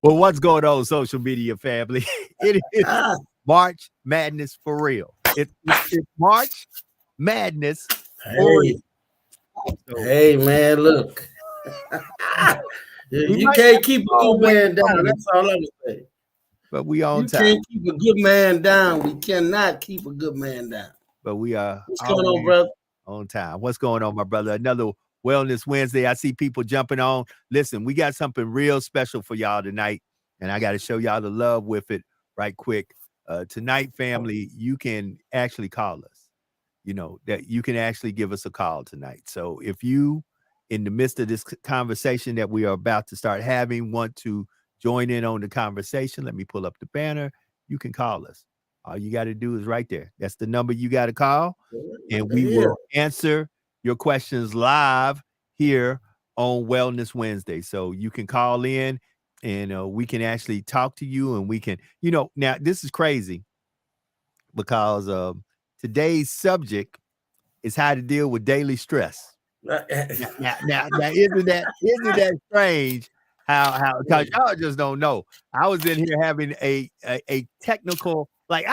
Well, what's going on, social media family? It is March Madness for real. It's March Madness for real. Hey, So hey, man, look. we You might not can't be keep a all good the way man down. on, That's all I'm saying. but we on You time. can't keep a good man down. We cannot keep a good man down. But we are What's going on, always brother? on time. What's going on, my brother? Another Wellness Wednesday. I see people jumping on. Listen, we got something real special for y'all tonight, and I got to show y'all the love with it right quick. Tonight, family, you can actually call us. You know, that you can actually give us a call tonight. So if you, in the midst of this conversation that we are about to start having, want to join in on the conversation, let me pull up the banner. You can call us. All you got to do is right there. That's the number you got to call, and we Yeah. will answer your questions live here on Wellness Wednesday. So you can call in, and we can actually talk to you, and we can, now this is crazy because today's subject is how to deal with daily stress. Now isn't that strange? How because y'all just don't know. I was in here having a technical, like,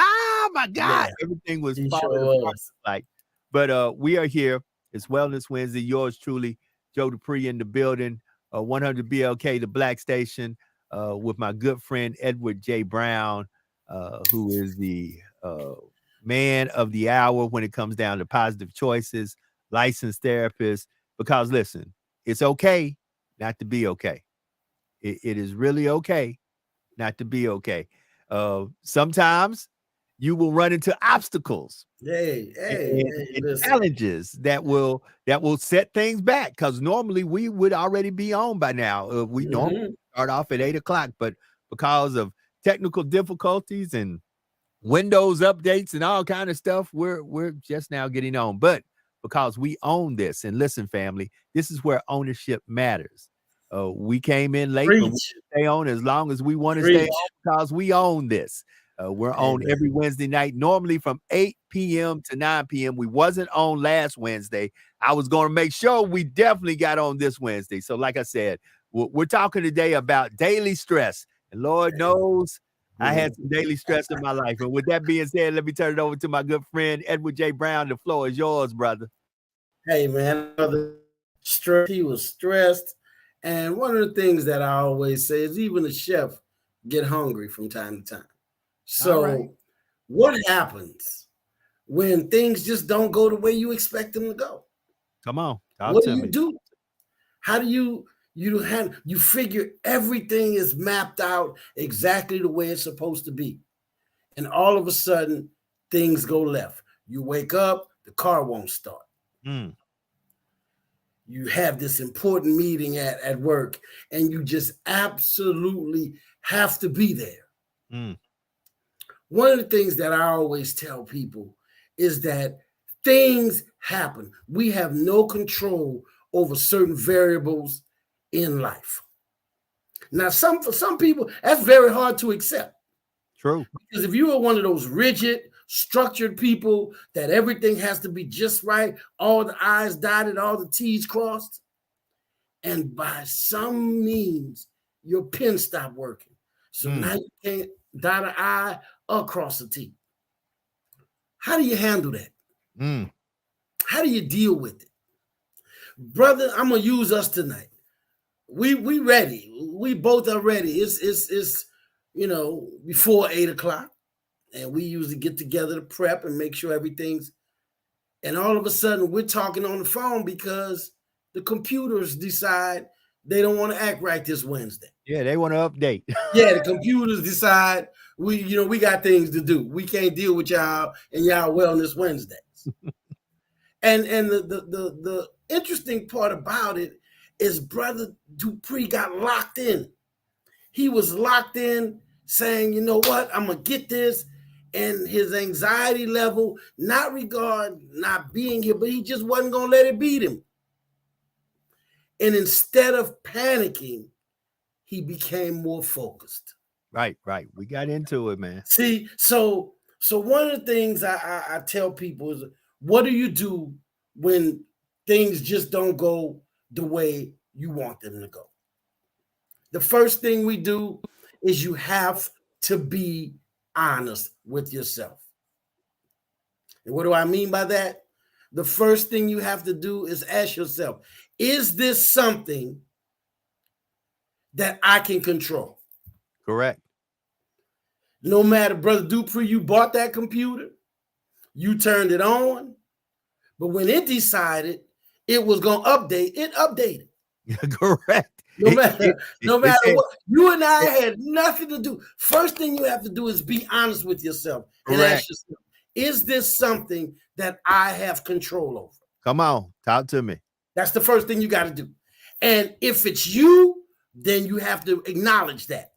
my God, Yeah, everything was he falling sure apart. was. Like, but we are here. It's Wellness Wednesday. Yours truly, Joe Dupree in the building. 100 BLK, the Black Station, with my good friend Edward J. Brown, who is the man of the hour when it comes down to positive choices, licensed therapist. Because listen, it's okay not to be okay. It is really okay not to be okay. Sometimes you will run into obstacles and Listen. challenges that will set things back. Because normally we would already be on by now. We normally Hmm. start off at 8 o'clock, but because of technical difficulties and Windows updates and all kind of stuff, we're just now getting on. But because we own this, and listen, family, this is where ownership matters. We came in late, but we Preach. can stay on as long as we want to stay on Preach. because we own this. We're on Amen. every Wednesday night, normally from 8 p.m. to 9 p.m. We wasn't on last Wednesday. I was going to make sure we definitely got on this Wednesday. So, like I said, we're talking today about daily stress. And Lord knows I had some daily stress in my life. And with that being said, let me turn it over to my good friend, Edward J. Brown. The floor is yours, brother. Hey, man, brother, stress. He was stressed. And one of the things that I always say is even a chef get hungry from time to time. All right. So what happens when things just don't go the way you expect them to go? Come on. Talk What do to you me. do? How do you figure everything is mapped out exactly the way it's supposed to be? And all of a sudden things go left. You wake up, the car won't start. Mm, You have this important meeting at work and you just absolutely have to be there. mm, One of the things that I always tell people is that things happen. We have no control over certain variables in life. Now, for some people, that's very hard to accept true. because if you are one of those rigid, structured people that everything has to be just right, all the I's dotted, all the T's crossed, and by some means your pen stopped working. So Mm, now you can't dot an I or cross a T. How do you handle that? mm. How do you deal with it? Brother, I'm gonna use us tonight. We ready. We both are ready. It's before 8 o'clock. And we usually get together to prep and make sure everything's, and all of a sudden we're talking on the phone because the computers decide they don't want to act right this Wednesday. Yeah, they want to update. Yeah, the computers decide we got things to do. We can't deal with y'all and y'all Wellness Wednesdays. And the interesting part about it is Brother Dupree got locked in. He was locked in saying, you know what, I'm gonna get this. And his anxiety level, not regard not being here, but he just wasn't gonna let it beat him. And instead of panicking, he became more focused. Right. We got into it, man. See, so one of the things I tell people is, what do you do when things just don't go the way you want them to go? The first thing we do is you have to be honest with yourself. And what do I mean by that? The first thing you have to do is ask yourself, is this something that I can control? Correct. No matter, Brother Dupree, you bought that computer, you turned it on, but when it decided it was going to update, it updated. Correct. No matter what, you and I had nothing to do. First thing you have to do is be honest with yourself and ask yourself, is this something that I have control over? Come on, talk to me. That's the first thing you got to do. And if it's you, then you have to acknowledge that.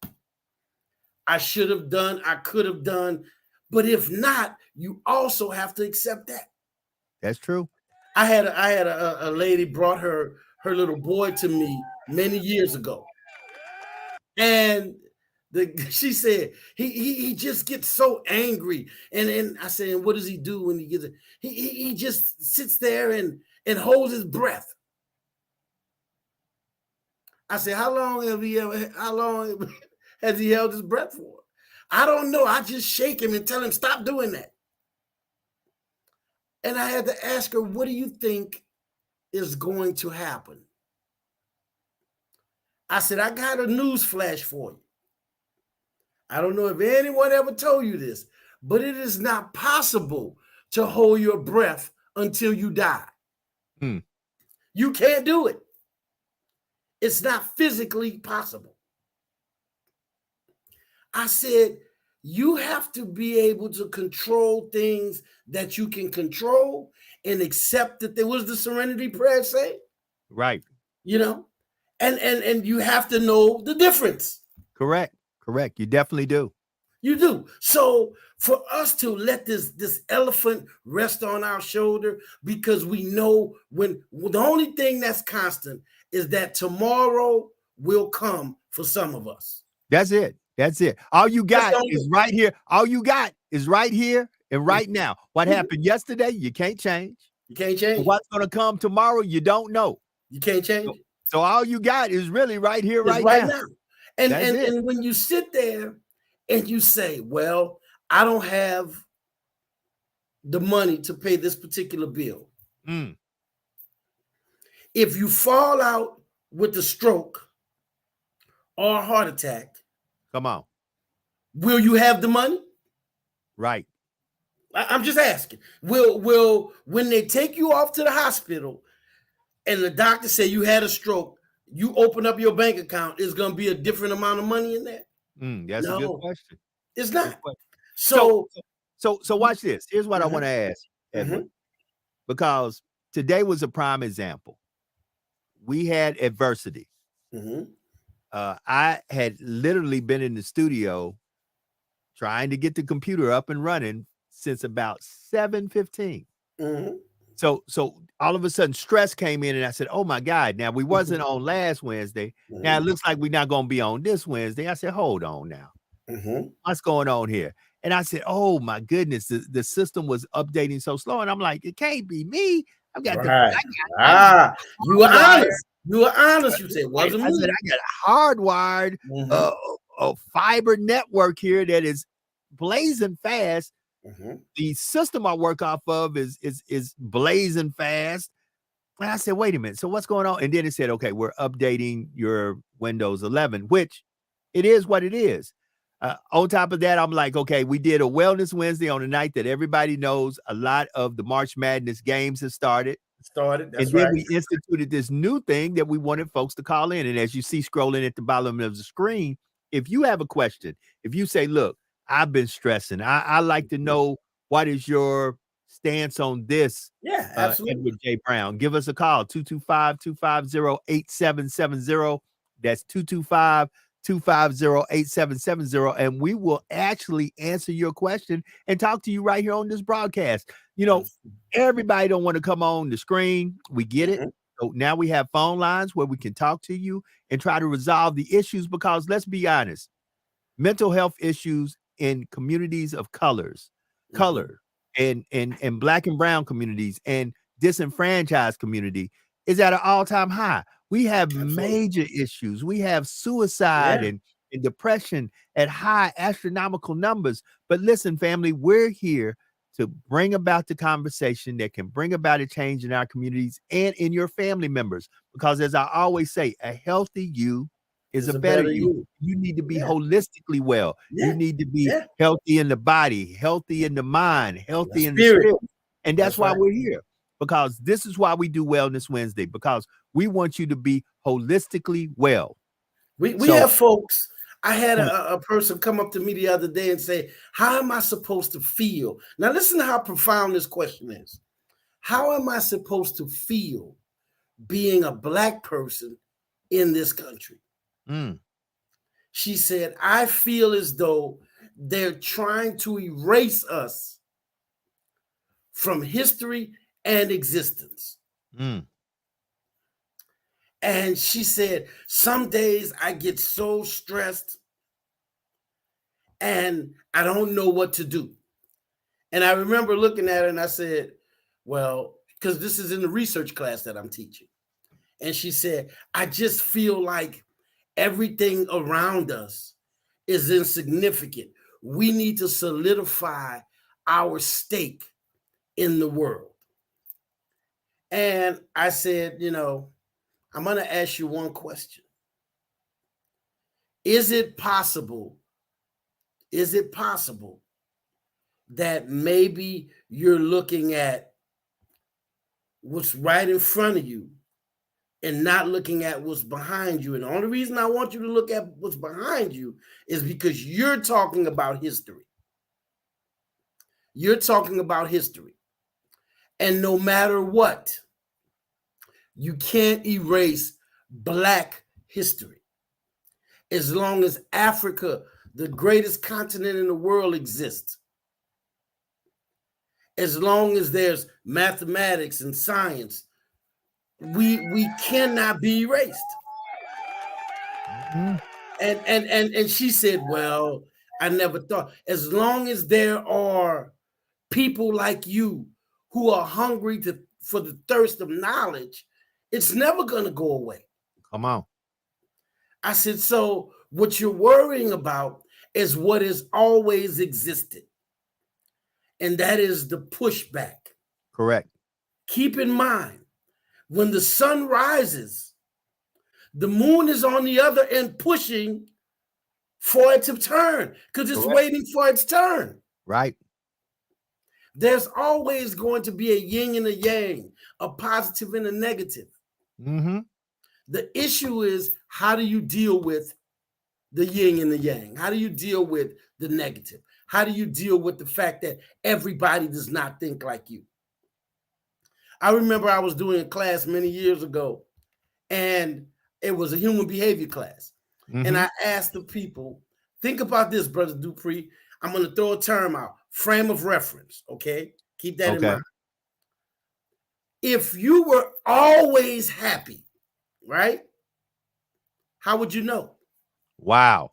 I should have done, I could have done. But if not, you also have to accept that. That's true. I had a lady brought her little boy to me many years ago. And she said, he just gets so angry. And I said, what does he do when he gets it? He just sits there and holds his breath. I said, how long has he held his breath for? I don't know. I just shake him and tell him, stop doing that. And I had to ask her, what do you think is going to happen? I said, I got a news flash for you. I don't know if anyone ever told you this, but it is not possible to hold your breath until you die. You can't do it. It's not physically possible. I said, you have to be able to control things that you can control and accept that there was the serenity prayer say. Right. You know, and you have to know the difference. Correct. You definitely do. You do. So for us to let this elephant rest on our shoulder, because we know when the only thing that's constant is that tomorrow will come for some of us. That's it. All you got is right here. All you got is right here and right now. What happened yesterday, you can't change. You can't change. What's going to come tomorrow, you don't know. You can't change. So all you got is really right here, right now. And when you sit there and you say, well, I don't have the money to pay this particular bill. If you fall out with a stroke or a heart attack, come on, will you have the money? Right. I'm just asking. Will when they take you off to the hospital and the doctor say you had a stroke, you open up your bank account, is going to be a different amount of money in there? That's a good question. It's not. So watch this. Here's what I want to ask, Edward, because today was a prime example. We had adversity. I had literally been in the studio trying to get the computer up and running since about 7:15. So all of a sudden stress came in and I said, oh my God, now we wasn't on last Wednesday. Now it looks like we're not going to be on this Wednesday. I said, hold on now. What's going on here? And I said, oh my goodness, the system was updating so slow. And I'm like, it can't be me. I've got you were honest. You were honest. You said, wasn't me. I said, I got a hardwired a fiber network here that is blazing fast. The system I work off of is blazing fast. And I said, wait a minute. So what's going on? And then it said, okay, we're updating your Windows 11, which it is what it is. On top of that, I'm like, okay, we did a Wellness Wednesday on the night that everybody knows a lot of the March Madness games have started. That's then we instituted this new thing that we wanted folks to call in. And as you see scrolling at the bottom of the screen, if you have a question, if you say, look, I've been stressing, I like to know what is your stance on this. Yeah, absolutely. Edward J. Brown, give us a call, 225-250-8770. That's 225-250-8770. And we will actually answer your question and talk to you right here on this broadcast. You know, everybody don't want to come on the screen. We get it. So now we have phone lines where we can talk to you and try to resolve the issues, because let's be honest, mental health issues in communities of color and Black and brown communities and disenfranchised community is at an all-time high. We have major issues. We have suicide and depression at high astronomical numbers. But listen, family, we're here to bring about the conversation that can bring about a change in our communities and in your family members. Because as I always say, a healthy you is a better you. You need to be holistically well. You need to be healthy in the body, healthy in the mind, healthy in the spirit. And that's why we're here. Because this is why we do Wellness Wednesday, because we want you to be holistically well. We have folks. I had a person come up to me the other day and say, how am I supposed to feel? Now, listen to how profound this question is. How am I supposed to feel being a Black person in this country? She said, I feel as though they're trying to erase us from history and existence. And she said, some days I get so stressed and I don't know what to do. And I remember looking at her and I said, well, because this is in the research class that I'm teaching. And she said, I just feel like everything around us is insignificant. We need to solidify our stake in the world. And I said, you know, I'm going to ask you one question. Is it possible that maybe you're looking at what's right in front of you and not looking at what's behind you? And the only reason I want you to look at what's behind you is because you're talking about history. You're talking about history. And no matter what, you can't erase Black history. As long as Africa, the greatest continent in the world, exists, as long as there's mathematics and science, we cannot be erased. And she said, well, I never thought. As long as there are people like you who are hungry for the thirst of knowledge, it's never going to go away. Come on. I said, so what you're worrying about is what has always existed. And that is the pushback. Correct. Keep in mind, when the sun rises, the moon is on the other end pushing for it to turn because it's waiting for its turn. Right. There's always going to be a yin and a yang, a positive and a negative. The issue is, how do you deal with the yin and the yang? How do you deal with the negative? How do you deal with the fact that everybody does not think like you? I remember I was doing a class many years ago, and it was a human behavior class. And I asked the people, think about this, Brother Dupree. I'm going to throw a term out, frame of reference, okay? Keep that in mind. If you were always happy, right? How would you know? Wow.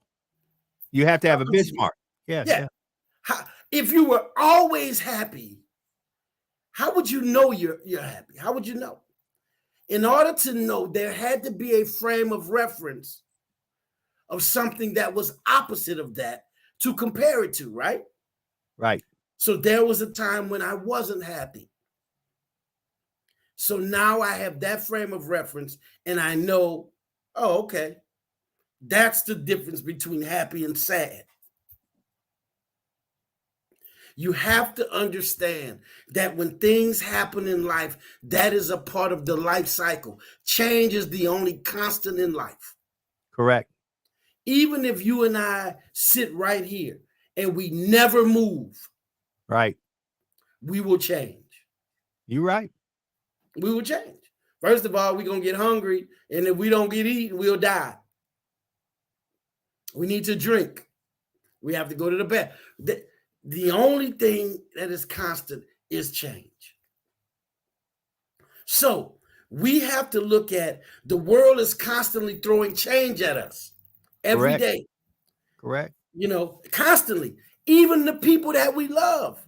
You have to have a benchmark. Yeah. If you were always happy, how would you know you're happy? How would you know? In order to know, there had to be a frame of reference of something that was opposite of that to compare it to, right? Right. So there was a time when I wasn't happy. So now I have that frame of reference and I know, oh, okay, that's the difference between happy and sad. You have to understand that when things happen in life, that is a part of the life cycle. Change is the only constant in life. Correct. Even if you and I sit right here and we never move, right, we will change. You're right. We will change. First of all, we're going to get hungry, and if we don't get eaten, we'll die. We need to drink. We have to go to the bed. The only thing that is constant is change. So we have to look at the world is constantly throwing change at us every day. Correct. You know, constantly. Even the people that we love.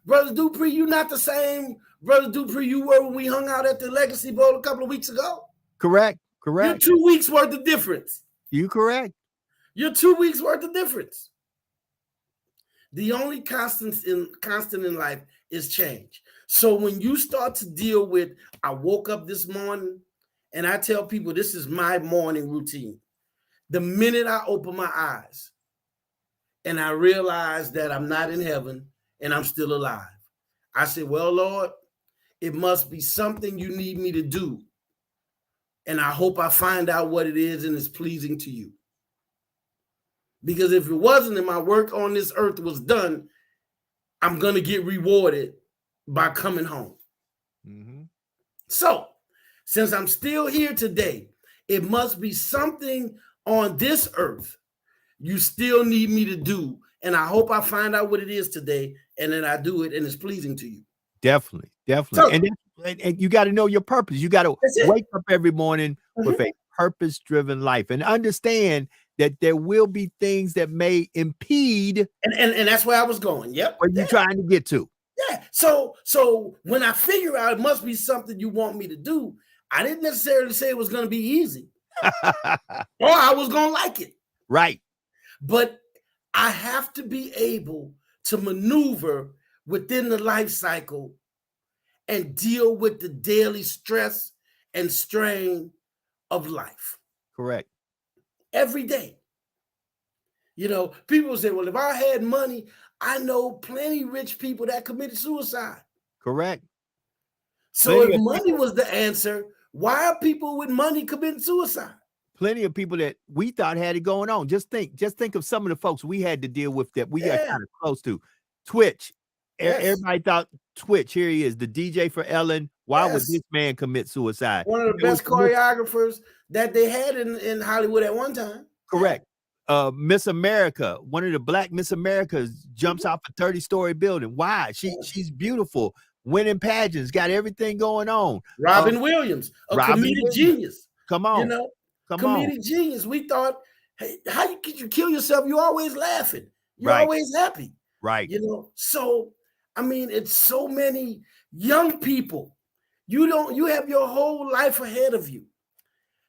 Brother Dupree, you're not the same Brother Dupree you were when we hung out at the Legacy Bowl a couple of weeks ago. Correct. You're 2 weeks worth of difference. You correct. You're 2 weeks worth of difference. The only constant in life is change. So when you start to deal with, I woke up this morning, and I tell people this is my morning routine. The minute I open my eyes and I realize that I'm not in heaven and I'm still alive, I say, well, Lord, it must be something you need me to do. And I hope I find out what it is and it's pleasing to you. Because if it wasn't and my work on this earth was done, I'm going to get rewarded by coming home. Mm-hmm. So, since I'm still here today, it must be something on this earth you still need me to do. And I hope I find out what it is today, and then I do it and it's pleasing to you. Definitely. So, And you got to know your purpose. You got to wake up every morning with a purpose-driven life and understand that there will be things that may impede. And that's where I was going. Yep. What you're trying to get to. Yeah. So when I figure out it must be something you want me to do, I didn't necessarily say it was going to be easy or I was going to like it. Right. But I have to be able to maneuver within the life cycle and deal with the daily stress and strain of life. Correct. Every day. You know, people say, well, if I had money, I know plenty rich people that committed suicide. Correct. So if money was the answer, why are people with money committing suicide? Plenty of people that we thought had it going on. Just think of some of the folks we had to deal with that we got kind of close to. Twitch. Everybody thought Twitch, here he is, the DJ for Ellen. Why would this man commit suicide? One of the best choreographers that they had in Hollywood at one time. Correct. Miss America, one of the black Miss Americas jumps off a 30-story building. Why? She's beautiful, winning pageants, got everything going on. Robin Williams, comedic genius. Come on. You know, comedic genius. We thought, hey, how could you kill yourself? You're always laughing. You're always happy. Right. You know, so I mean, it's so many young people. You have your whole life ahead of you.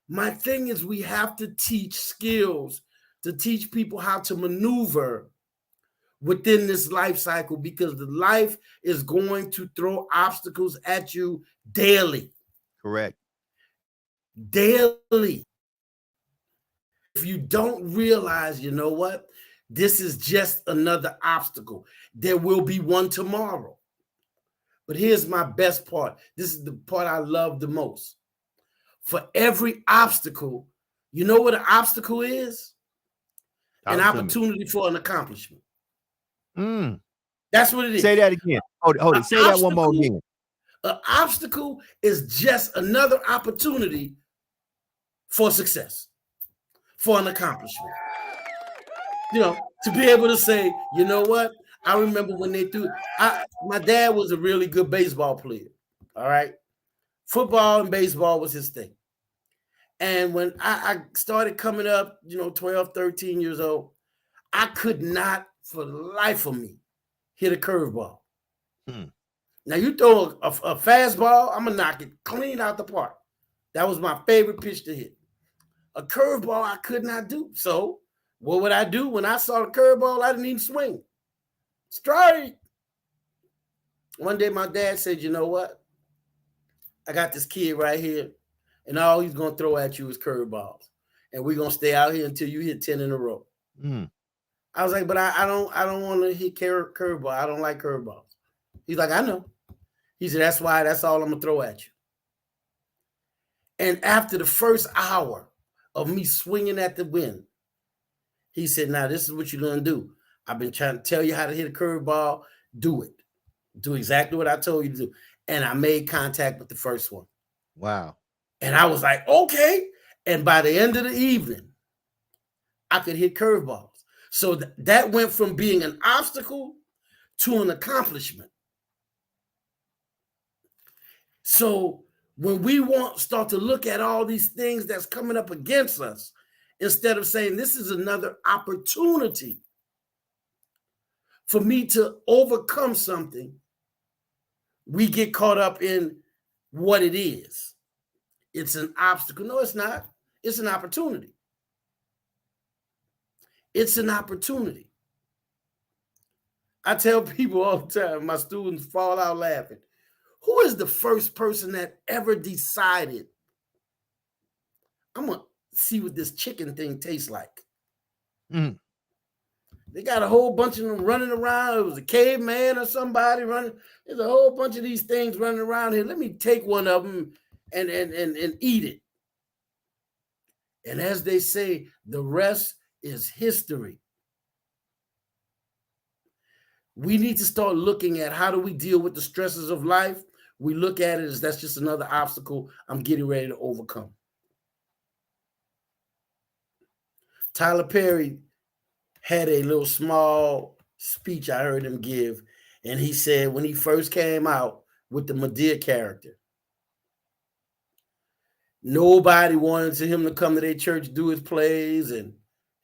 My thing is we have to teach skills to teach people how to maneuver within this life cycle, because the life is going to throw obstacles at you daily. Correct. Daily. If you don't realize, you know what? This is just another obstacle. There will be one tomorrow. But here's my best part. This is the part I love the most. For every obstacle, you know what an obstacle is? An opportunity for an accomplishment. That's what it is. Say that again. Hold it. Say that one more again. An obstacle is just another opportunity for success, for an accomplishment. You know, to be able to say, you know what? I remember when they threw. My dad was a really good baseball player. All right, football and baseball was his thing. And when I started coming up, 12, 13 years old, I could not, for the life of me, hit a curveball. Now, you throw a fastball, I'm going to knock it clean out the park. That was my favorite pitch to hit. A curveball, I could not do. So what would I do? When I saw the curveball, I didn't even swing. Strike. One day, my dad said, you know what? I got this kid right here, and all he's going to throw at you is curveballs. And we're going to stay out here until you hit 10 in a row. I was like, but I don't want to hit curveball. I don't like curveballs. He's like, I know. He said, that's all I'm going to throw at you. And after the first hour of me swinging at the wind, he said, now this is what you're going to do. I've been trying to tell you how to hit a curveball. Do it. Do exactly what I told you to do. And I made contact with the first one. Wow. And I was like, okay. And by the end of the evening, I could hit curveballs. So that went from being an obstacle to an accomplishment. So when we start to look at all these things that's coming up against us, instead of saying this is another opportunity for me to overcome something, we get caught up in what it is. It's an obstacle. No, it's not. It's an opportunity. It's an opportunity. I tell people all the time, my students fall out laughing. Who is the first person that ever decided, I'm going to see what this chicken thing tastes like? Mm. They got a whole bunch of them running around. It was a caveman or somebody running. There's a whole bunch of these things running around here. Let me take one of them and eat it. And as they say, the rest is history. We need to start looking at how do we deal with the stresses of life. We look at it as that's just another obstacle I'm getting ready to overcome. Tyler Perry had a little small speech I heard him give, and he said when he first came out with the Madea character, nobody wanted him to come to their church, do his plays, and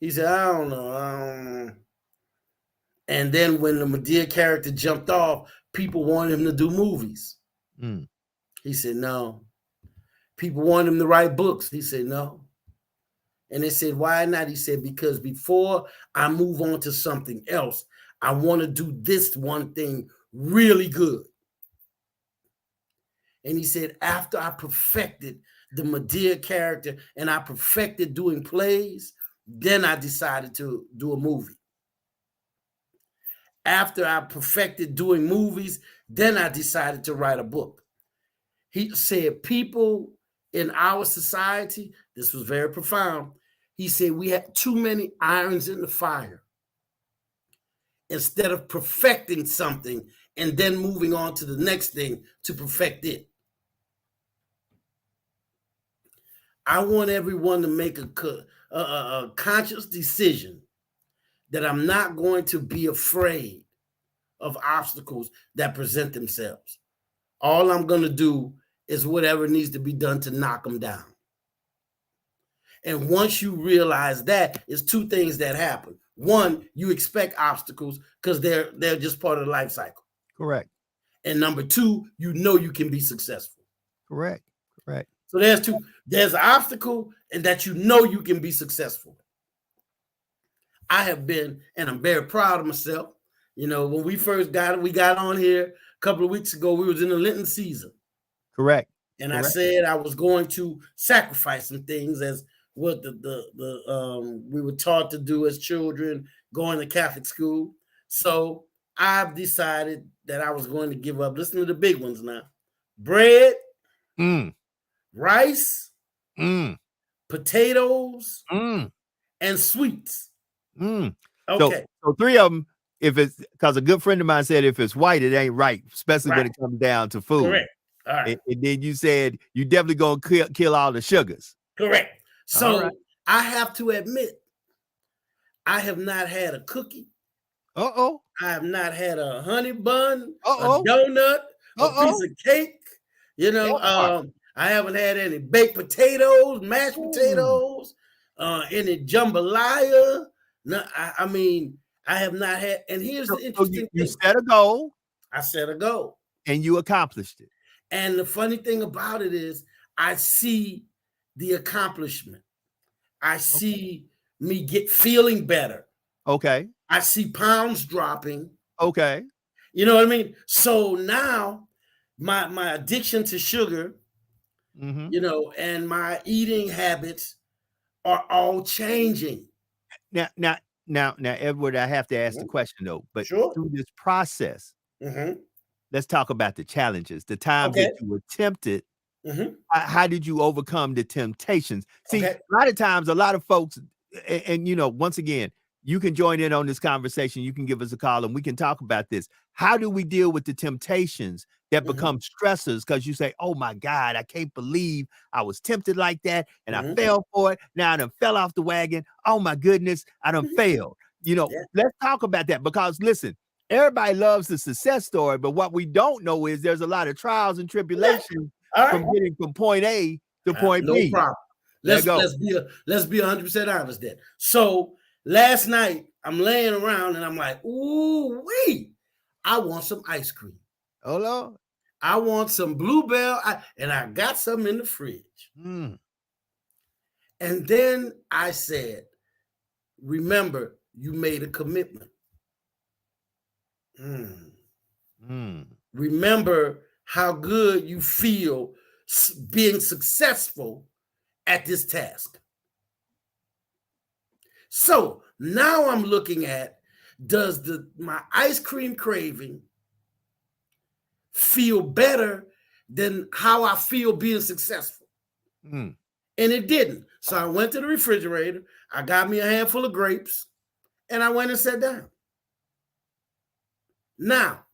he said, I don't know. And then when the Madea character jumped off, people wanted him to do movies. Mm. He said, no. People wanted him to write books. He said, no. And they said, why not? He said, because before I move on to something else, I want to do this one thing really good. And he said, after I perfected the Madea character and I perfected doing plays, then I decided to do a movie. After I perfected doing movies, then I decided to write a book. He said, people in our society, this was very profound. He said, we have too many irons in the fire. Instead of perfecting something and then moving on to the next thing to perfect it. I want everyone to make a conscious decision that I'm not going to be afraid of obstacles that present themselves. All I'm going to do is whatever needs to be done to knock them down. And once you realize that, it's two things that happen. One, you expect obstacles because they're just part of the life cycle. Correct. And number two, you know you can be successful. Correct. Correct. So there's two. There's an obstacle and that you know you can be successful. I have been, and I'm very proud of myself. You know, when we first got on here a couple of weeks ago, we was in the Lenten season. Correct. And Correct. I said I was going to sacrifice some things as what we were taught to do as children going to Catholic school. So I've decided that I was going to give up. Listen to the big ones now. Bread, rice, potatoes, and sweets. Okay. So three of them, if it's because a good friend of mine said if it's white, it ain't right, especially when it comes down to food. Correct. All right. And then you said you definitely gonna kill all the sugars. Correct. So I have to admit, I have not had a cookie. I have not had a honey bun, a donut, a piece of cake. You know, I haven't had any baked potatoes, mashed potatoes, any jambalaya. No, I mean, I have not had. And here's the interesting thing. You set a goal. I set a goal. And you accomplished it. And the funny thing about it is I see the accomplishment. I see me feeling better. Okay. I see pounds dropping. Okay. You know what I mean? So now my addiction to sugar, you know, and my eating habits are all changing. Now, Edward, I have to ask the question though, but through this process, let's talk about the challenges, the times that you were tempted. How did you overcome the temptations? See, a lot of times, a lot of folks, and you know, once again, you can join in on this conversation. You can give us a call and we can talk about this. How do we deal with the temptations that become stressors? Because you say, oh my God, I can't believe I was tempted like that and I fell for it. Now I done fell off the wagon. Oh my goodness, I done failed. You know, let's talk about that because listen, everybody loves the success story, but what we don't know is there's a lot of trials and tribulations from getting from point A to point B. No problem. Let's be 100% honest then. So last night I'm laying around and I'm like, ooh wee, I want some ice cream. Oh Lord. I want some Bluebell, and I got some in the fridge. And then I said, remember, you made a commitment. Remember how good you feel being successful at this task. So now I'm looking at, does my ice cream craving feel better than how I feel being successful? And it didn't. So I went to the refrigerator, I got me a handful of grapes, and I went and sat down. Now,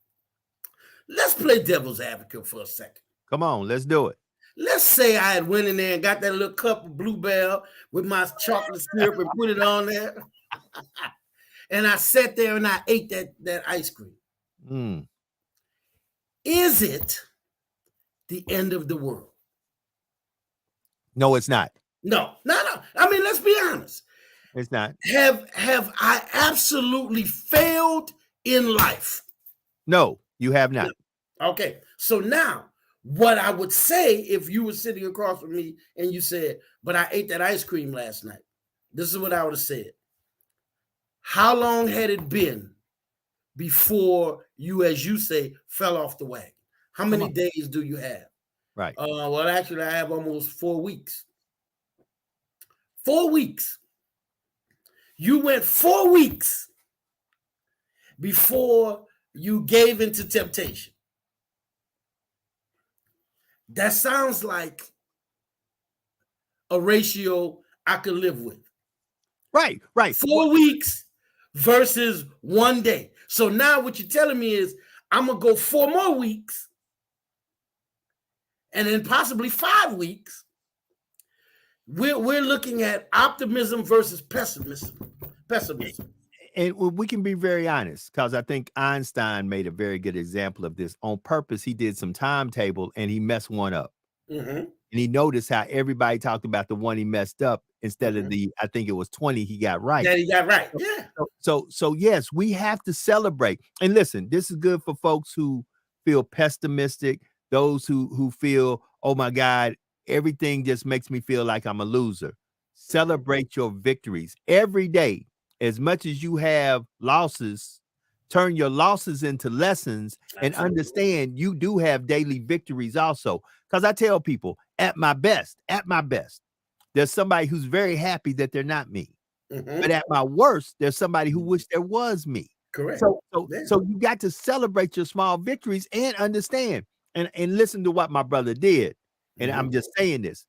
let's play devil's advocate for a second. Come on, let's do it. Let's say I had went in there and got that little cup of Bluebell with my chocolate syrup and put it on there. And I sat there and I ate that ice cream. Is it the end of the world? No, it's not. No. I mean, let's be honest. It's not. Have I absolutely failed in life? No, you have not. Okay. So now, what I would say if you were sitting across from me and you said, but I ate that ice cream last night. This is what I would have said. How long had it been before you, as you say, fell off the wagon? How many days do you have? Right. Well, actually, I have almost 4 weeks. 4 weeks. You went 4 weeks before you gave into temptation. That sounds like a ratio I could live with. Right. 4 weeks versus 1 day. So now what you're telling me is I'm going to go 4 more weeks and then possibly 5 weeks. We're looking at optimism versus pessimism. And we can be very honest, because I think Einstein made a very good example of this. On purpose, he did some timetable and he messed one up. And he noticed how everybody talked about the one he messed up instead of I think it was 20 he got right. Yeah, he got right. Yeah. So yes, we have to celebrate. And listen, this is good for folks who feel pessimistic, those who feel, oh my God, everything just makes me feel like I'm a loser. Celebrate your victories every day. As much as you have losses, turn your losses into lessons. Absolutely. And understand you do have daily victories also. Because I tell people, at my best, there's somebody who's very happy that they're not me. But at my worst, there's somebody who wished there was me. Correct. So you got to celebrate your small victories and understand and listen to what my brother did. And I'm just saying this.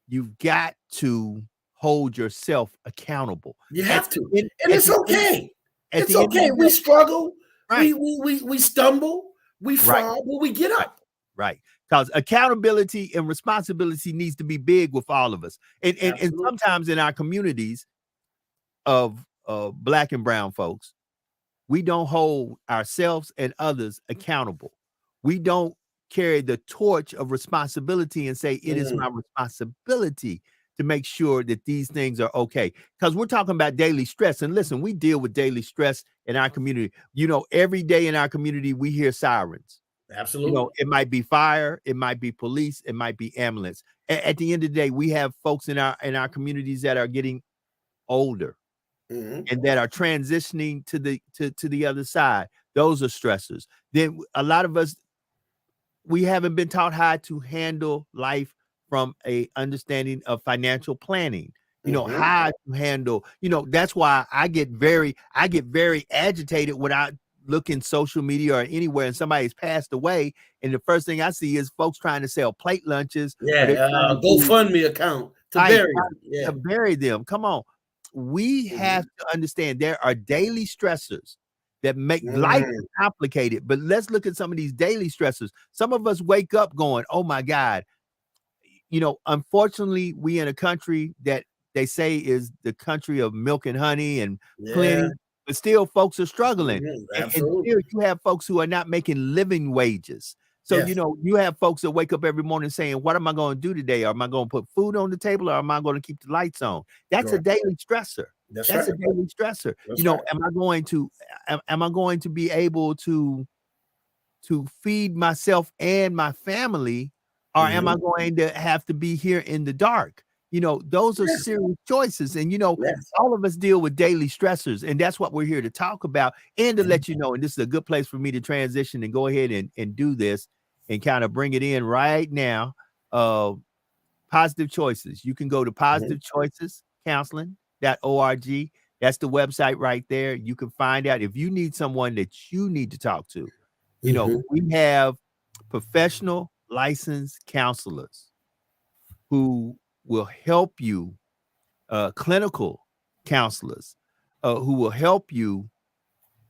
You've got to hold yourself accountable. You have to. And it's okay. It's okay. We struggle. Right. We stumble. We fall, but we get up. Right. Because accountability and responsibility needs to be big with all of us. And sometimes in our communities of Black and brown folks, we don't hold ourselves and others accountable. We don't carry the torch of responsibility and say, it is my responsibility to make sure that these things are okay. Because we're talking about daily stress. And listen, we deal with daily stress in our community. You know, every day in our community, we hear sirens. Absolutely. You know, it might be fire, it might be police, it might be ambulance. At the end of the day, we have folks in our communities that are getting older and that are transitioning to the other side. Those are stressors. Then a lot of us, we haven't been taught how to handle life from a understanding of financial planning. You know, how to handle, you know, that's why I get very agitated when I look in social media or anywhere and somebody's passed away. And the first thing I see is folks trying to sell plate lunches. Yeah, GoFundMe account to bury them. To bury them. Come on. We have to understand there are daily stressors that make life complicated. But let's look at some of these daily stressors. Some of us wake up going, oh my God. You know, unfortunately, we in a country that they say is the country of milk and honey and plenty, but still folks are struggling. And still you have folks who are not making living wages. So, you know, you have folks that wake up every morning saying, what am I going to do today? Am I going to put food on the table or am I going to keep the lights on? That's a daily stressor. That's a daily stressor. You know, am I going to be able to feed myself and my family? Or am I going to have to be here in the dark? those are Yeah. serious choices. And, Yes. all of us deal with daily stressors, and that's what we're here to talk about and to let you know. And this is a good place for me to transition and go ahead and do this and kind of bring it in right now. Positive Choices. You can go to positivechoicescounseling.org. That's the website right there. You can find out if you need someone that you need to talk to. We have professional licensed counselors who will help you, clinical counselors who will help you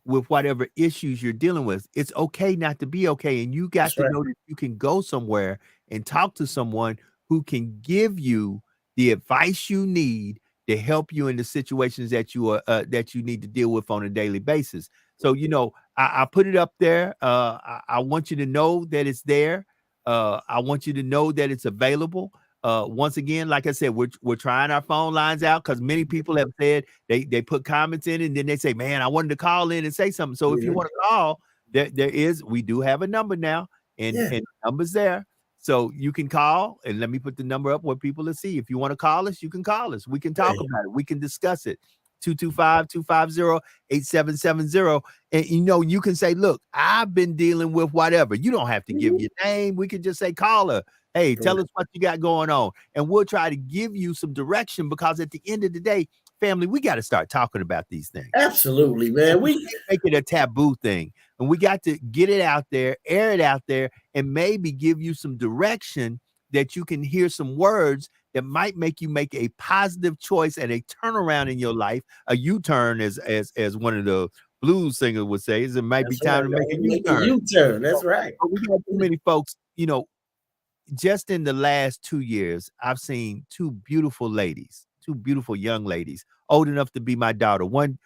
with whatever issues you're dealing with. It's okay not to be okay. And you got That's to right. know that you can go somewhere and talk to someone who can give you the advice you need to help you in the situations that you need to deal with on a daily basis. So, I put it up there. I want you to know that it's there. I want you to know that it's available. Once again, like I said, we're trying our phone lines out because many people have said they put comments in and then they say, man, I wanted to call in and say something. So if you want to call, we do have a number now, and Yeah. the number's there. So you can call, and let me put the number up where people will see. If you want to call us, you can call us. We can talk about it. We can discuss it. 225-250-8770. And you can say, look, I've been dealing with whatever. You don't have to give your name. We can just say, caller. Hey, tell us what you got going on. And we'll try to give you some direction, because at the end of the day, family, we got to start talking about these things. Absolutely, man. We can't make it a taboo thing. And we got to get it out there, air it out there, and maybe give you some direction that you can hear some words that might make you make a positive choice and a turnaround in your life, a U-turn, as one of the blues singers would say. It might be time to make a U-turn. U-turn. That's right. But we got too many folks, just in the last 2 years, I've seen two beautiful young ladies, old enough to be my daughter. One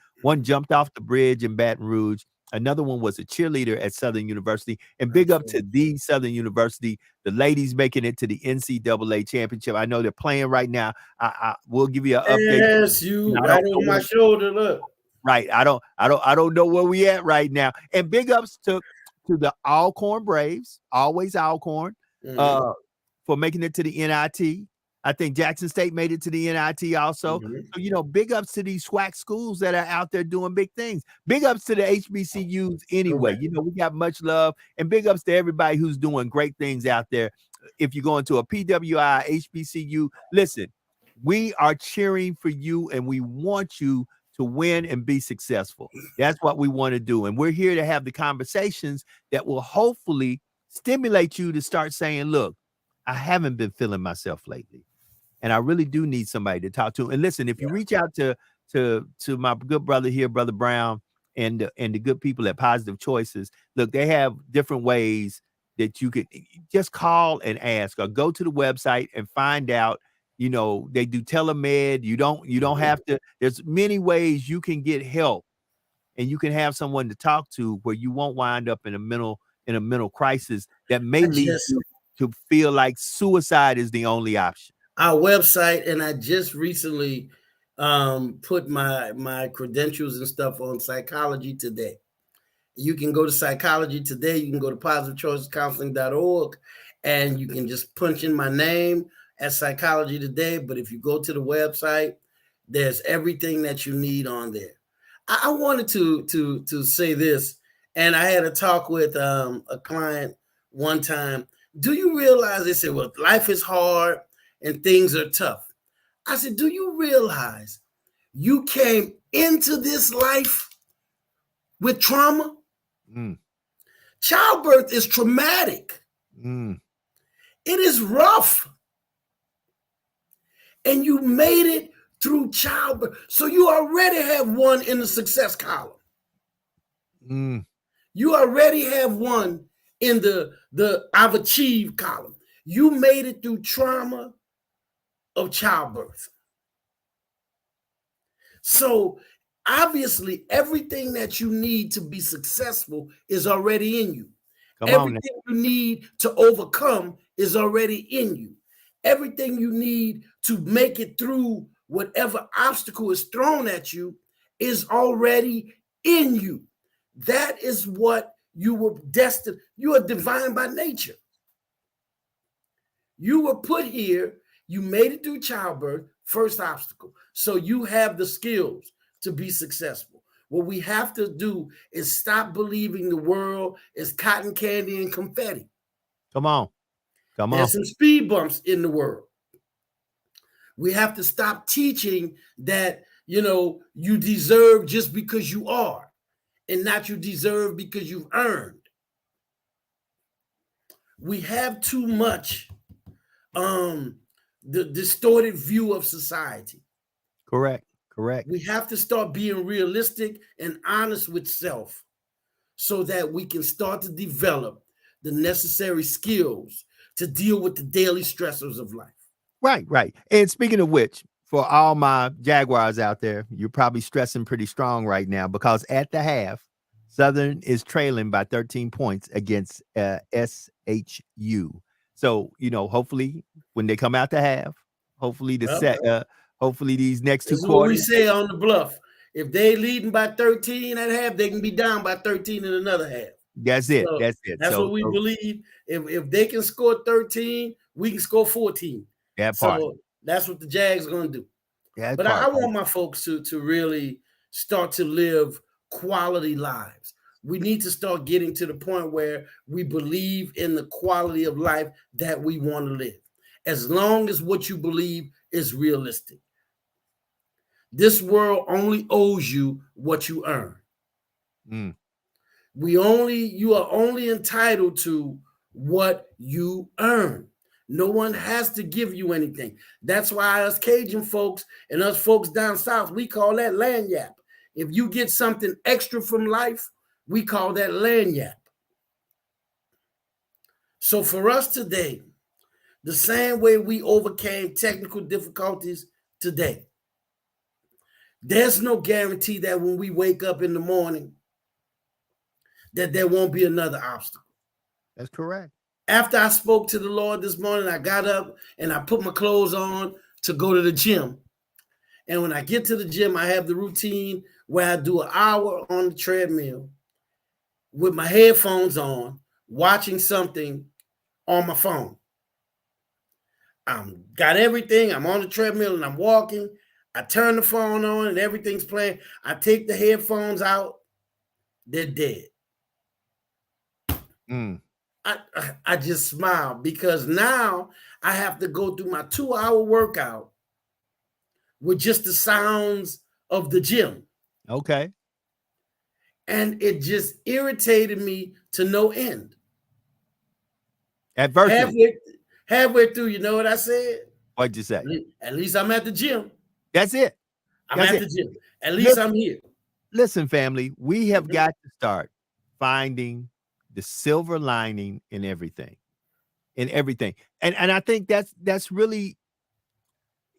jumped off the bridge in Baton Rouge. Another one was a cheerleader at Southern University. And big up to the Southern University, the ladies making it to the NCAA championship. I know they're playing right now. I will give you an update. Yes, right on my shoulder. Look. Right. I don't know where we at right now. And big ups to the Alcorn Braves, always Alcorn. For making it to the NIT. I think Jackson State made it to the NIT also. So, big ups to these SWAC schools that are out there doing big things. Big ups to the HBCUs anyway. We got much love, and big ups to everybody who's doing great things out there. If you're going to a PWI, HBCU, listen, we are cheering for you, and we want you to win and be successful. That's what we want to do. And we're here to have the conversations that will hopefully stimulate you to start saying, look, I haven't been feeling myself lately, and I really do need somebody to talk to. And listen, if you reach out to my good brother here, Brother Brown, and the good people at Positive Choices, look, they have different ways that you could just call and ask, or go to the website and find out. They do telemed. You don't have to. There's many ways you can get help, and you can have someone to talk to where you won't wind up in a mental crisis that may lead you to feel like suicide is the only option. Our website, and I just recently put my credentials and stuff on Psychology Today. You can go to Psychology Today. You can go to positivechoicescounseling.org, and you can just punch in my name at Psychology Today. But if you go to the website, there's everything that you need on there. I wanted to say this, and I had a talk with a client one time. Do you realize, they said, well, life is hard and things are tough. I said, do you realize you came into this life with trauma? Childbirth is traumatic. It is rough. And you made it through childbirth. So you already have one in the success column. You already have one in the I've achieved column. You made it through trauma of childbirth. So obviously everything that you need to be successful is already in you. Everything you need to overcome is already in you. Everything you need to make it through whatever obstacle is thrown at you is already in you. That is what you were destined. You are divine by nature. You were put here You made it through childbirth, first obstacle. So you have the skills to be successful. What we have to do is stop believing the world is cotton candy and confetti. Come on. There's some speed bumps in the world. We have to stop teaching that, you deserve just because you are, and not you deserve because you've earned. We have too much the distorted view of society. Correct. We have to start being realistic and honest with self so that we can start to develop the necessary skills to deal with the daily stressors of life. Right. And speaking of which, for all my Jaguars out there, you're probably stressing pretty strong right now because at the half, Southern is trailing by 13 points against SHU. So, hopefully when they come out to half, hopefully hopefully these next two quarters. What we say on the bluff. If they leading by 13 at half, they can be down by 13 in another half. That's it. So that's what we believe. If they can score 13, we can score 14. So that's what the Jags are going to do. But I want my folks to really start to live quality lives. We need to start getting to the point where we believe in the quality of life that we want to live, as long as what you believe is realistic. This world only owes you what you earn. You are only entitled to what you earn. No one has to give you anything. That's why us Cajun folks and us folks down south, we call that lagniappe. If you get something extra from life, we call that lagniappe. So for us today, the same way we overcame technical difficulties today, there's no guarantee that when we wake up in the morning, that there won't be another obstacle. That's correct. After I spoke to the Lord this morning, I got up and I put my clothes on to go to the gym. And when I get to the gym, I have the routine where I do an hour on the treadmill with my headphones on, watching something on my phone. Got everything. I'm on the treadmill and I'm walking. I turn the phone on and everything's playing. I take the headphones out. They're dead. I just smile because now I have to go through my 2-hour workout with just the sounds of the gym. Okay. And it just irritated me to no end. Adversity. Halfway through, you know what I said? What'd you say? At least I'm at the gym. That's it. I'm at the gym. At least I'm here. Listen, family, we have got to start finding the silver lining in everything. And I think that's really,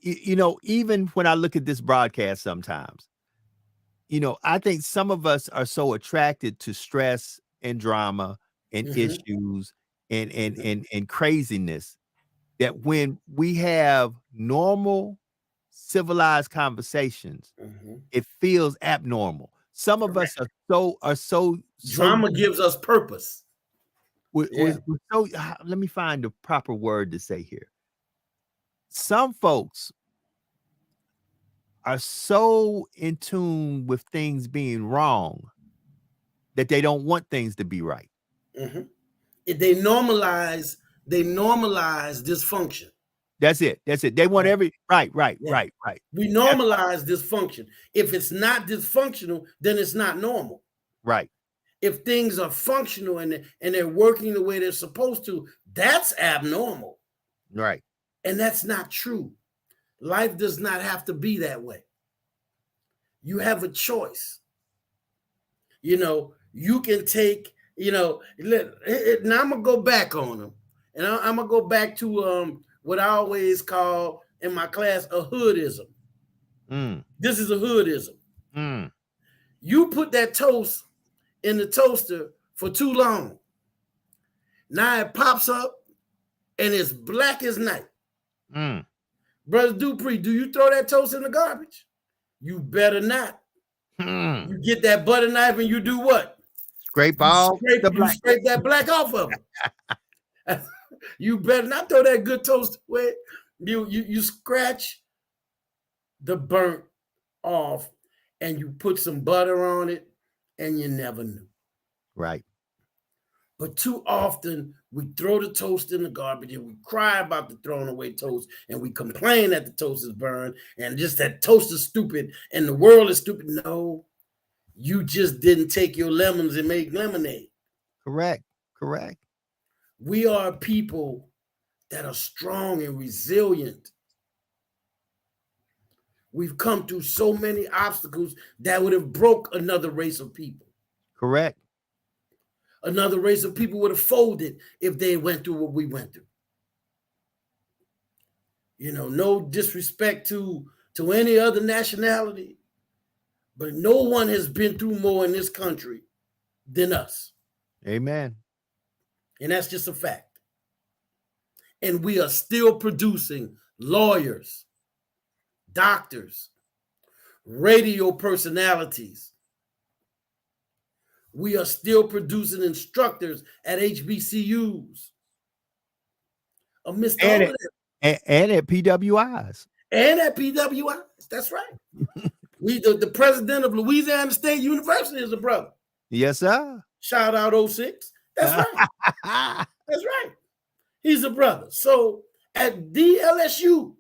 even when I look at this broadcast sometimes, I think some of us are so attracted to stress and drama and issues and craziness that when we have normal, civilized conversations, it feels abnormal. Some of us are so drama gives us purpose. We're so, let me find the proper word to say here. Some folks are so in tune with things being wrong that they don't want things to be right. They normalize dysfunction. That's it. They want right. We normalize dysfunction. If it's not dysfunctional, then it's not normal. Right. If things are functional and they're working the way they're supposed to, that's abnormal. Right. And that's not true. Life does not have to be that way. You have a choice. You can take, now I'm going to go back on them. And I'm going to go back to what I always call in my class a hoodism. This is a hoodism. You put that toast in the toaster for too long. Now it pops up and it's black as night. Brother Dupree, do you throw that toast in the garbage? You better not. You get that butter knife and you do what? Scrape scrape that black off of it. You better not throw that good toast away. You scratch the burnt off and you put some butter on it and you never knew. Right. But too often we throw the toast in the garbage and we cry about the thrown away toast and we complain that the toast is burned and just that toast is stupid and the world is stupid. No, you just didn't take your lemons and make lemonade. Correct. We are people that are strong and resilient. We've come through so many obstacles that would have broke another race of people. Correct. Another race of people would have folded if they went through what we went through. You know, no disrespect to any other nationality, but no one has been through more in this country than us. Amen. And that's just a fact. And we are still producing lawyers, doctors, radio personalities. We are still producing instructors at HBCUs. Amidst all of that. And at PWIs. And at PWIs. That's right. The president of Louisiana State University is a brother. Yes, sir. Shout out 06. That's right. That's right. He's a brother. So at DLSU,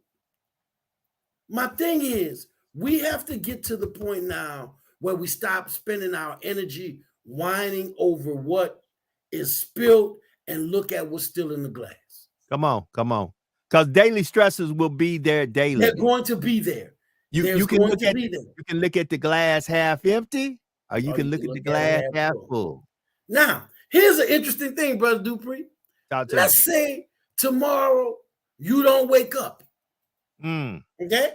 my thing is, we have to get to the point now where we stop spending our energy whining over what is spilled and look at what's still in the glass. Come on. Because daily stresses will be there daily. They're going to be there. You can look at the glass half empty, or you can look at the glass half full. Now, here's an interesting thing, Brother Dupree. Let's say tomorrow you don't wake up. Okay?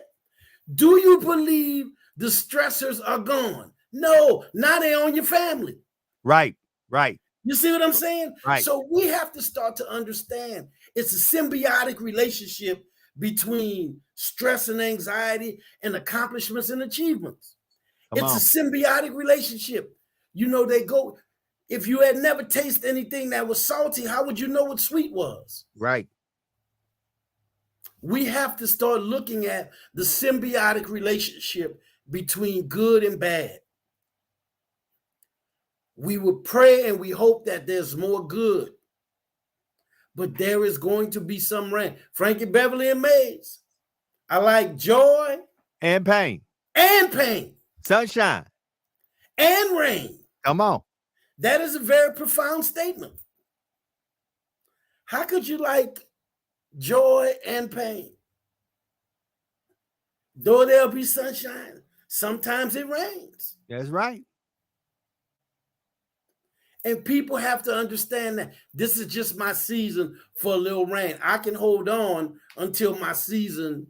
Do you believe the stressors are gone? No, now they're on your family. Right. You see what I'm saying? Right. So we have to start to understand it's a symbiotic relationship between stress and anxiety and accomplishments and achievements. A symbiotic relationship. You know, they go, if you had never tasted anything that was salty, how would you know what sweet was? Right. We have to start looking at the symbiotic relationship between good and bad. We would pray and we hope that there's more good, but there is going to be some rain. Frankie Beverly and Mays. I like joy and pain, sunshine and rain. Come on. That is a very profound statement. How could you like joy and pain? Though there'll be sunshine, sometimes it rains. That's right. And people have to understand that this is just my season for a little rain. I can hold on until my season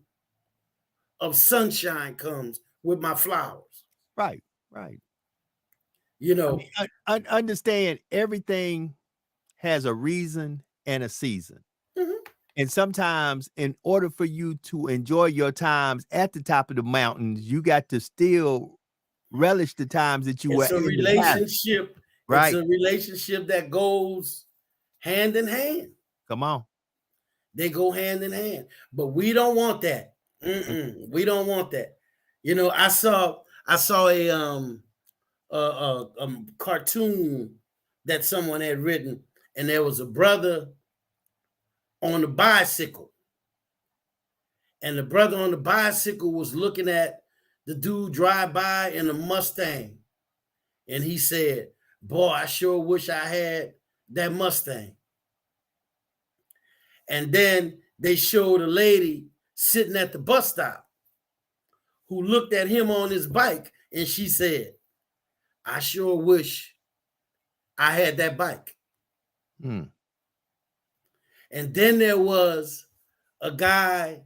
of sunshine comes with my flowers. Right. You know, I understand everything has a reason and a season. And sometimes in order for you to enjoy your times at the top of the mountains, you got to still relish the times that you were in. It's a relationship. Right. It's a relationship that goes hand in hand. Come on. They go hand in hand. But we don't want that. We don't want that. You know, I saw a cartoon that someone had written, and there was a brother on a bicycle. And the brother on the bicycle was looking at the dude drive by in a Mustang. And he said, "Boy, I sure wish I had that Mustang." And then they showed a lady sitting at the bus stop who looked at him on his bike, and she said, "I sure wish I had that bike." And then there was a guy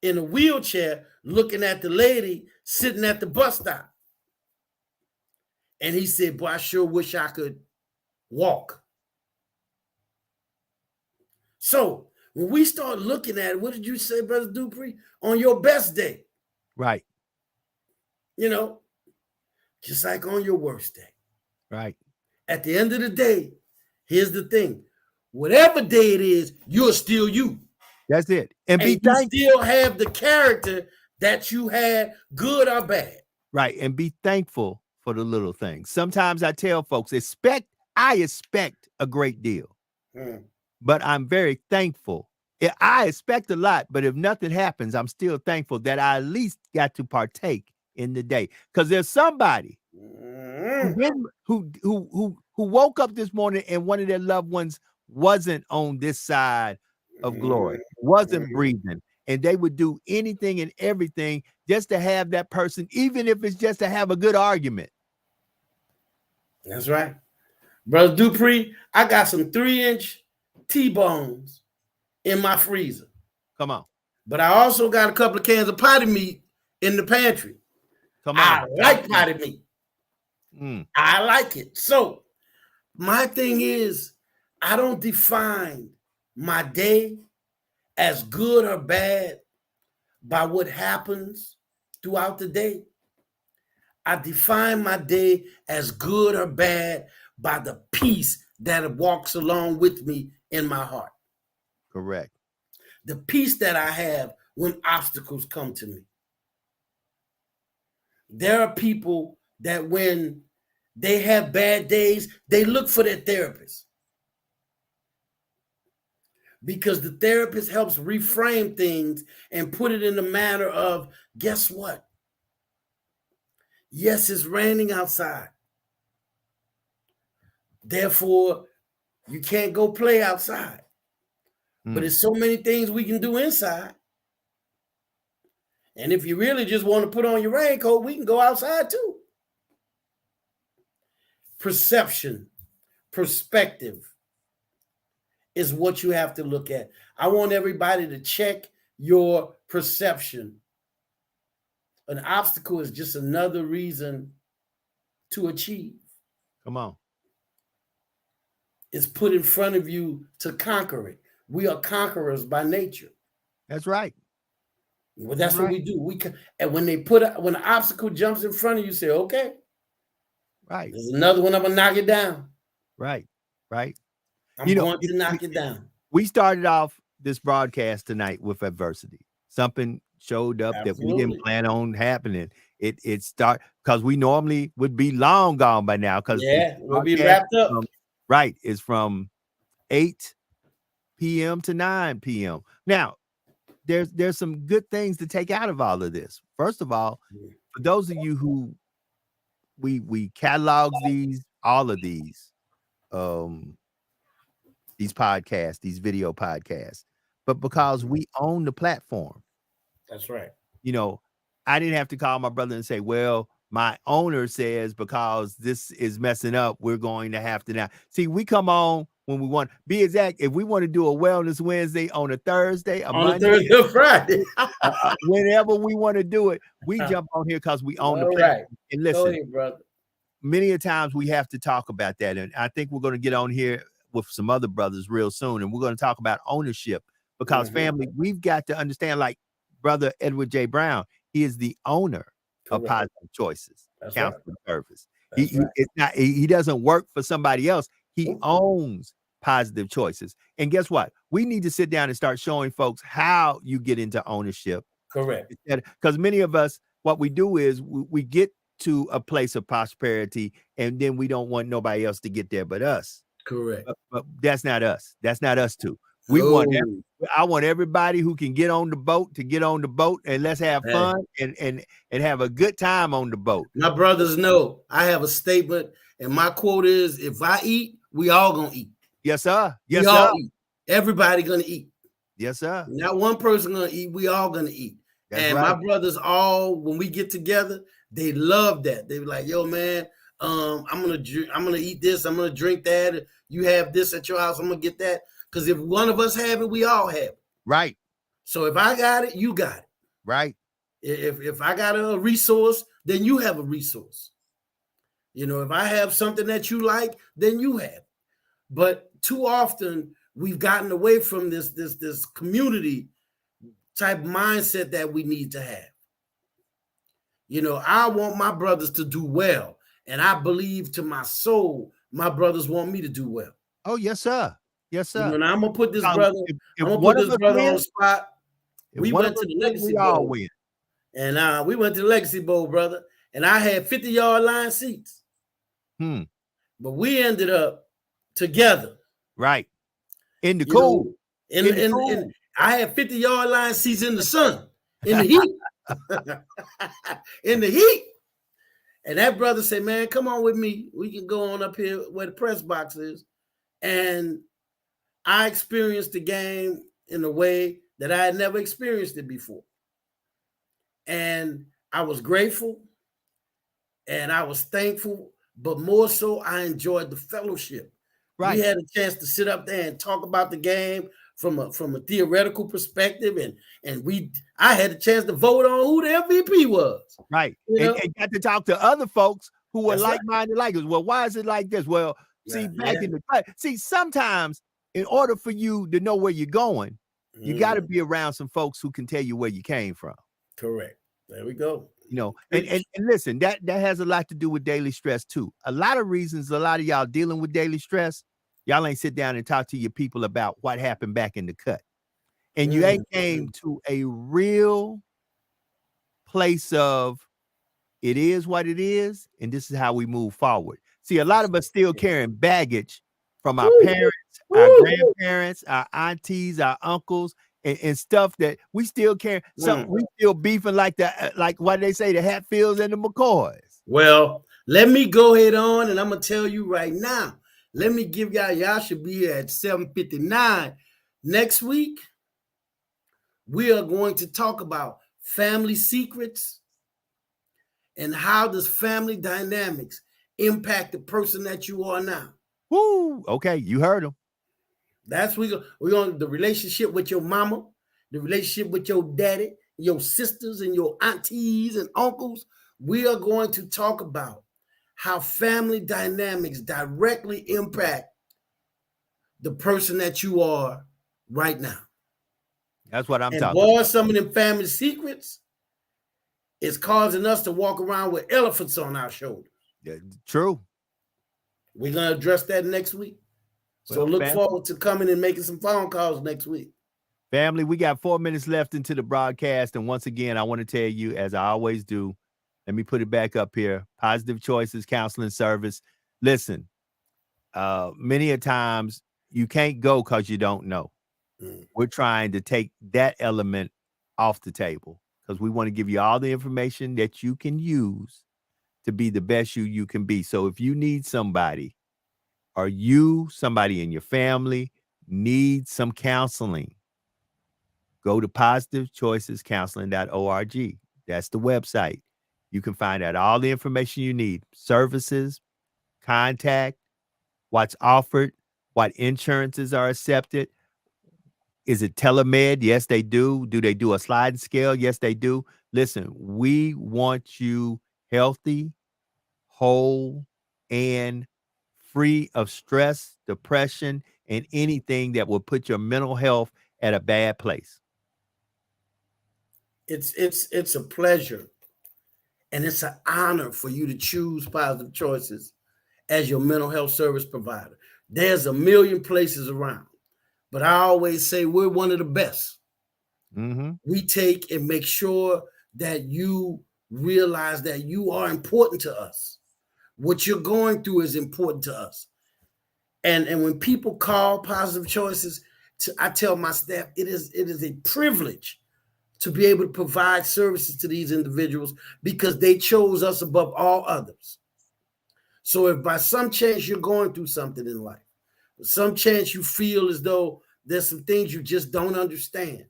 in a wheelchair looking at the lady sitting at the bus stop. And he said, "Boy, I sure wish I could walk." So when we start looking at it, what did you say, Brother Dupree? On your best day. Right. You know, just like on your worst day. Right. At the end of the day, here's the thing. Whatever day it is, you're still you. That's it. And be And you thankful. still have the character that you had, good or bad. Right. And be thankful for the little things. Sometimes I tell folks, I expect a great deal, but I'm very thankful. I expect a lot, but if nothing happens, I'm still thankful that I at least got to partake in the day. Because there's somebody who woke up this morning and one of their loved ones wasn't on this side of glory, wasn't breathing, and they would do anything and everything just to have that person, even if it's just to have a good argument. That's right. Brother Dupree, I got some 3-inch T-bones in my freezer. Come on. But I also got a couple of cans of potty meat in the pantry. Come on. I like potty meat. I like it. So my thing is, I don't define my day as good or bad by what happens throughout the day. I define my day as good or bad by the peace that walks along with me in my heart. Correct. The peace that I have when obstacles come to me. There are people that when they have bad days, they look for their therapist. Because the therapist helps reframe things and put it in the manner of, guess what? Yes, it's raining outside. Therefore, you can't go play outside. But there's so many things we can do inside. And if you really just want to put on your raincoat, we can go outside too. Perception, perspective is what you have to look at. I want everybody to check your perception. An obstacle is just another reason to achieve. Come on. It's put in front of you to conquer it. We are conquerors by nature. That's right. Well, that's what we do. And when when an obstacle jumps in front of you, say, okay. Right. There's another one, I'm gonna knock it down. Right. Right. I'm going to knock it down. We started off this broadcast tonight with adversity. Something showed up that we didn't plan on happening. It start because we normally would be long gone by now. Because we'll be wrapped up. Right. It's from 8 p.m. to 9 p.m. Now, there's some good things to take out of all of this. First of all, for those of you who we catalog all of these podcasts, these video podcasts, but because we own the platform. That's right. You know, I didn't have to call my brother and say, well, my owner says because this is messing up, we're going to have to now. See, we come on when we want. Be exact, if we want to do a Wellness Wednesday on a Thursday, Monday, Thursday or Friday, whenever we want to do it, we jump on here because we own the platform. Right. And listen, go ahead, brother. Many a times we have to talk about that. And I think we're going to get on here with some other brothers real soon. And we're going to talk about ownership because family, we've got to understand, like Brother Edward J. Brown, he is the owner of Positive Choices Counseling Service. He doesn't work for somebody else. He owns Positive Choices. And guess what? We need to sit down and start showing folks how you get into ownership. Correct. Because many of us, what we do is we get to a place of prosperity and then we don't want nobody else to get there but us. Correct. But that's not us. That's not us too. I want everybody who can get on the boat to get on the boat and let's have fun and have a good time on the boat. My brothers know I have a statement and my quote is, if I eat, we all gonna eat. Yes, sir. Yes, we sir. All eat. Everybody gonna eat. Yes, sir. Not one person gonna eat. We all gonna eat. That's and right. My brothers when we get together, they love that. They be like, yo, man, I'm gonna eat this, I'm gonna drink that. You have this at your house, I'm gonna get that. Because if one of us have it, we all have it. Right. So if I got it, you got it. Right. If I got a resource, then you have a resource. You know, if I have something that you like, then you have it. But too often we've gotten away from this community type mindset that we need to have. You know, I want my brothers to do well. And I believe to my soul, my brothers want me to do well. Oh, yes, sir. Yes, You know, sir. and I'm gonna put this Because brother. if I'm gonna one put of this us brother on the win, spot. if We one of went us to the win, Legacy we all Bowl, win. and we went to the Legacy Bowl, brother. And I had 50-yard line seats, but we ended up together. Right. In the You know, cool. in I had 50-yard line seats in the sun, in the heat, in the heat. And that brother said, "Man, come on with me. We can go on up here where the press box is." And I experienced the game in a way that I had never experienced it before. And I was grateful and I was thankful, but more so, I enjoyed the fellowship. We Right. had a chance to sit up there and talk about the game from a theoretical perspective, and I had a chance to vote on who the MVP was. Right. You know, And got to talk to other folks who were that's right. like-minded like us. Well, why is it like this? Well, see, back in the sometimes in order for you to know where you're going, you got to be around some folks who can tell you where you came from. Correct. There we go. You know, and listen, that has a lot to do with daily stress too. A lot of reasons, a lot of y'all dealing with daily stress, y'all ain't sit down and talk to your people about what happened back in the cut. And you ain't came to a real place of it is what it is, and this is how we move forward. See, a lot of us still carrying baggage from our parents, our grandparents, our aunties, our uncles, and stuff that we still carry. So we still beefing like like what they say, the Hatfields and the McCoys. Well, let me go ahead on, and I'm gonna tell you right now. Let me give y'all should be here at 7:59 next week. We are going to talk about family secrets and how does family dynamics impact the person that you are now. Woo! Okay, you heard them. That's we're on the relationship with your mama, the relationship with your daddy, your sisters, and your aunties and uncles. We are going to talk about how family dynamics directly impact the person that you are right now. That's what I'm and talking boy, about. Some of them family secrets is causing us to walk around with elephants on our shoulders. Yeah, true. We're going to address that next week. So look forward to coming and making some phone calls next week. Family, we got 4 minutes left into the broadcast. And once again, I want to tell you, as I always do, let me put it back up here. Positive Choices Counseling Service. Listen, many a times you can't go because you don't know. We're trying to take that element off the table because we want to give you all the information that you can use to be the best you can be. So if you need somebody, or somebody in your family needs some counseling, go to positivechoicescounseling.org. That's the website. You can find out all the information you need, services, contact, what's offered, what insurances are accepted. Is it telemed? Yes, they do. Do they do a sliding scale? Yes, they do. Listen, we want you healthy, whole, and free of stress, depression, and anything that will put your mental health at a bad place. It's a pleasure and it's an honor for you to choose Positive Choices as your mental health service provider. There's a million places around, but I always say we're one of the best. We take and make sure that you realize that you are important to us. What you're going through is important to us. And when people call Positive Choices, I tell my staff, it is a privilege to be able to provide services to these individuals because they chose us above all others. So if by some chance you're going through something in life, some chance you feel as though there's some things you just don't understand,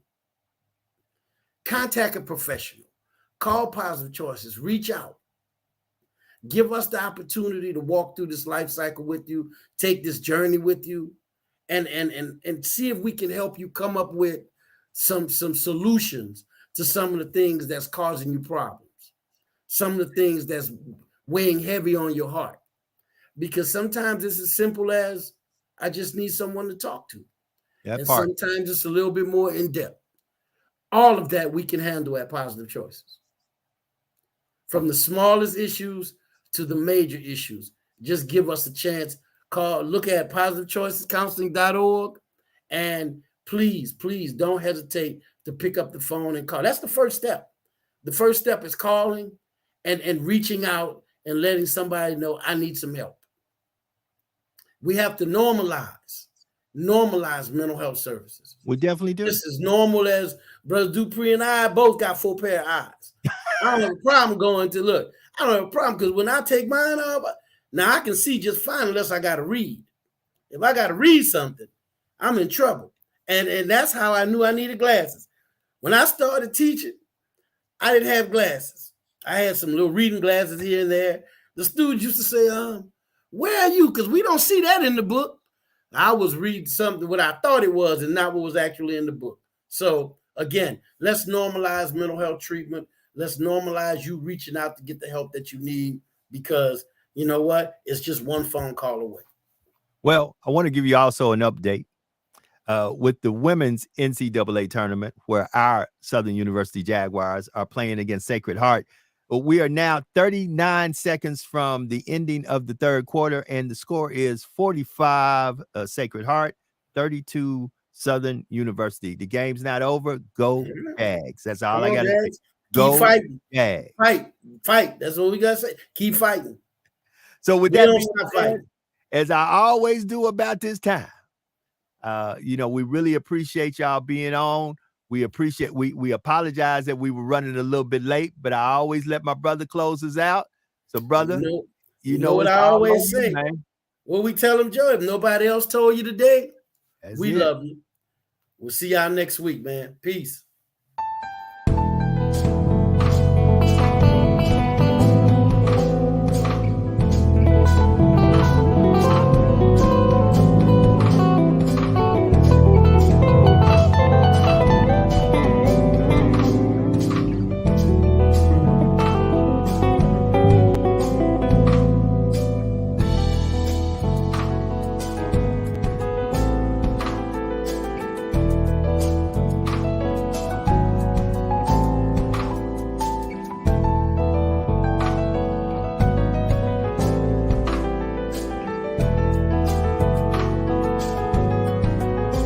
contact a professional, call Positive Choices, reach out. Give us the opportunity to walk through this life cycle with you, take this journey with you, and see if we can help you come up with some solutions to some of the things that's causing you problems, some of the things that's weighing heavy on your heart. Because sometimes it's as simple as I just need someone to talk to. Sometimes it's a little bit more in depth. All of that we can handle at Positive Choices. From the smallest issues to the major issues. Just give us a chance. look at positivechoicescounseling.org, and please don't hesitate to pick up the phone and call. That's the first step. The first step is calling and reaching out and letting somebody know I need some help. We have to normalize mental health services. We definitely do. Just as normal as Brother Dupree and I both got 4 pair of eyes. I don't have a problem going to look. I don't have a problem because when I take mine off, now I can see just fine unless I got to read. If I got to read something, I'm in trouble. And that's how I knew I needed glasses. When I started teaching, I didn't have glasses. I had some little reading glasses here and there. The students used to say, where are you? Because we don't see that in the book. I was reading something what I thought it was and not what was actually in the book. So again, let's normalize mental health treatment. Let's normalize you reaching out to get the help that you need, because you know what? It's just one phone call away. Well, I want to give you also an update with the women's NCAA tournament, where our Southern University Jaguars are playing against Sacred Heart. We are now 39 seconds from the ending of the third quarter, and the score is 45 Sacred Heart, 32 Southern University. The game's not over. Go Jags. That's all I got to say. Go Keep fighting. Jags. Fight. That's what we got to say. Keep fighting. So with that being said, as I always do about this time, we really appreciate y'all being on. We apologize that we were running a little bit late, but I always let my brother close us out. So, brother, you know what I always say. What we tell them, Joe, if nobody else told you today, we love you. We'll see y'all next week, man. Peace.